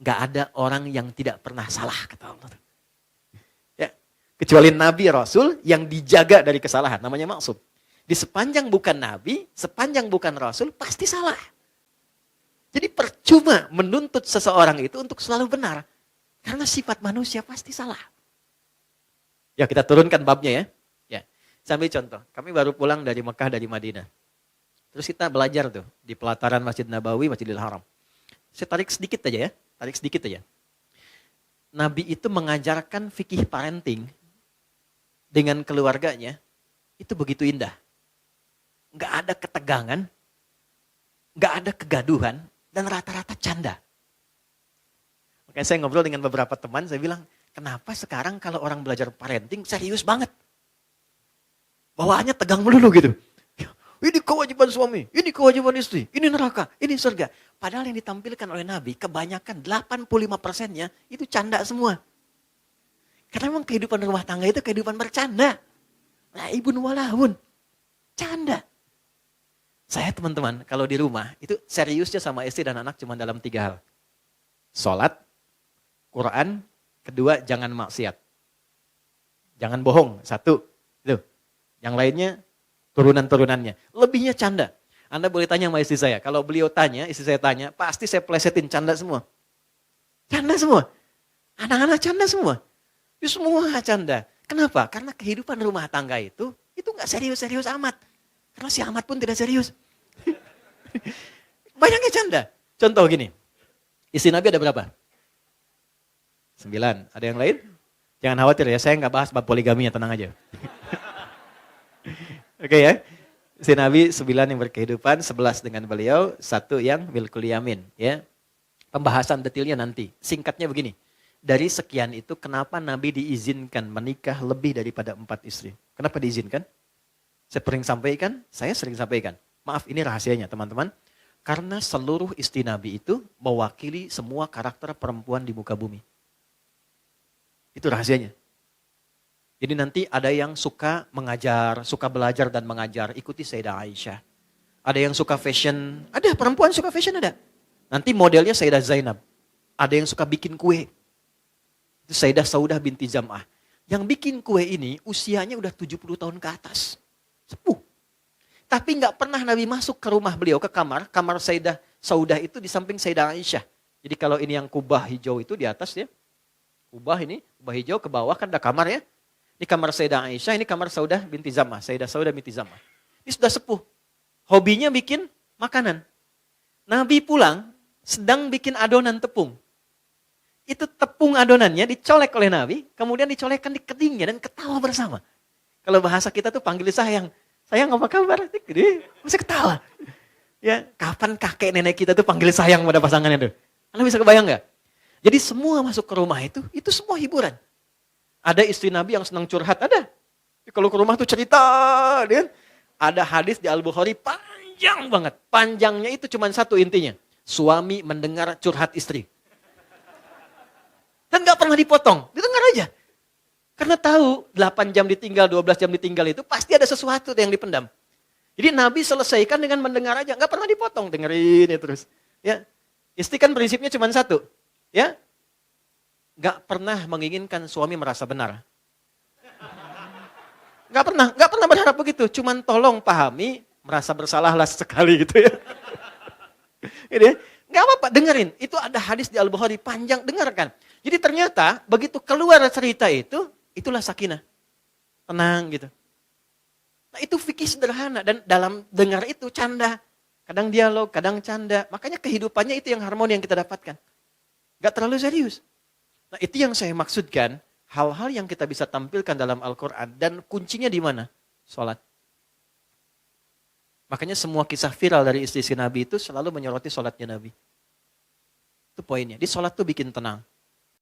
Gak ada orang yang tidak pernah salah, kata Allah. Ya, kecuali Nabi Rasul yang dijaga dari kesalahan, namanya maksum. Di sepanjang bukan Nabi, sepanjang bukan Rasul, pasti salah. Jadi percuma menuntut seseorang itu untuk selalu benar. Karena sifat manusia pasti salah. Ya, kita turunkan babnya ya. Ya, sambil contoh. Kami baru pulang dari Mekah, dari Madinah. Terus kita belajar tuh di pelataran Masjid Nabawi, Masjidil Haram. Saya tarik sedikit aja ya. Tarik sedikit aja. Nabi itu mengajarkan fikih parenting dengan keluarganya. Itu begitu indah. Nggak ada ketegangan. Nggak ada kegaduhan. Dan rata-rata canda. Makanya saya ngobrol dengan beberapa teman. Saya bilang, kenapa sekarang kalau orang belajar parenting serius banget? Bawaannya tegang melulu gitu. Ini kewajiban suami, ini kewajiban istri, ini neraka, ini surga. Padahal yang ditampilkan oleh Nabi, kebanyakan 85%-nya itu canda semua. Karena memang kehidupan rumah tangga itu kehidupan bercanda. Laibun walahun. Canda. Saya teman-teman, kalau di rumah, itu seriusnya sama istri dan anak cuma dalam 3 hal. Sholat, Quran, kedua jangan maksiat. Jangan bohong, 1. Itu. Yang lainnya, turunan-turunannya. Lebihnya canda. Anda boleh tanya sama istri saya. Kalau beliau tanya, istri saya tanya, pasti saya plesetin canda semua. Canda semua. Anak-anak canda semua. Itu semua canda. Kenapa? Karena kehidupan rumah tangga itu gak serius-serius amat. Karena si amat pun tidak serius. Banyaknya canda. Contoh gini. Istri Nabi ada berapa? 9. Ada yang lain? Jangan khawatir ya, saya gak bahas bab poligaminya, tenang aja. Oke ya, si Nabi 9 yang berkehidupan, 11 dengan beliau, 1 yang milkul yamin. Ya. Pembahasan detailnya nanti. Singkatnya begini, dari sekian itu kenapa Nabi diizinkan menikah lebih daripada 4 istri? Kenapa diizinkan? Saya sering sampaikan. Maaf, ini rahasianya teman-teman. Karena seluruh istri Nabi itu mewakili semua karakter perempuan di muka bumi. Itu rahasianya. Jadi nanti ada yang suka mengajar, suka belajar dan mengajar, ikuti Sayyidah Aisyah. Ada yang suka fashion, ada perempuan suka fashion ada. Nanti modelnya Sayyidah Zainab. Ada yang suka bikin kue. Itu Sayyidah Saudah binti Zam'ah. Yang bikin kue ini usianya udah 70 tahun ke atas. Sepuh. Tapi nggak pernah Nabi masuk ke rumah beliau, ke kamar Sayyidah Saudah itu di samping Sayyidah Aisyah. Jadi kalau ini yang kubah hijau itu di atas ya. Kubah hijau ke bawah kan ada kamar ya. Ini kamar Sayyidah Aisyah, ini kamar Saudah binti Zam'ah. Sayyidah Saudah binti Zam'ah. Ini sudah sepuh. Hobinya bikin makanan. Nabi pulang, sedang bikin adonan tepung. Itu tepung adonannya dicolek oleh Nabi, kemudian dicolekkan di kedingnya dan ketawa bersama. Kalau bahasa kita tuh panggil sayang. Sayang apa kabar? Masih ketawa. Ya, kapan kakek nenek kita tuh panggil sayang pada pasangannya tuh? Anda bisa kebayang nggak? Jadi semua masuk ke rumah itu semua hiburan. Ada istri Nabi yang senang curhat, ada. Kalau ke rumah tuh cerita, kan? Ada hadis di Al-Bukhari panjang banget. Panjangnya itu cuma 1 intinya. Suami mendengar curhat istri. Dan gak pernah dipotong, didengar aja. Karena tahu 8 jam ditinggal, 12 jam ditinggal itu pasti ada sesuatu yang dipendam. Jadi Nabi selesaikan dengan mendengar aja, gak pernah dipotong, dengerin ya terus. Ya, istri kan prinsipnya cuma 1. Ya, gak pernah menginginkan suami merasa benar. Gak pernah berharap begitu. Cuman tolong pahami, merasa bersalahlah sekali gitu ya. Ini, gak apa-apa, dengerin. Itu ada hadis di Al-Bukhari panjang, dengarkan. Jadi ternyata begitu keluar cerita itu, itulah sakinah. Tenang gitu. Nah itu fikih sederhana dan dalam dengar itu canda. Kadang dialog, kadang canda. Makanya kehidupannya itu yang harmoni yang kita dapatkan. Gak terlalu serius. Nah itu yang saya maksudkan, hal-hal yang kita bisa tampilkan dalam Al-Quran dan kuncinya di mana? Sholat. Makanya semua kisah viral dari istri Nabi itu selalu menyoroti sholatnya Nabi. Itu poinnya. Di sholat tuh bikin tenang.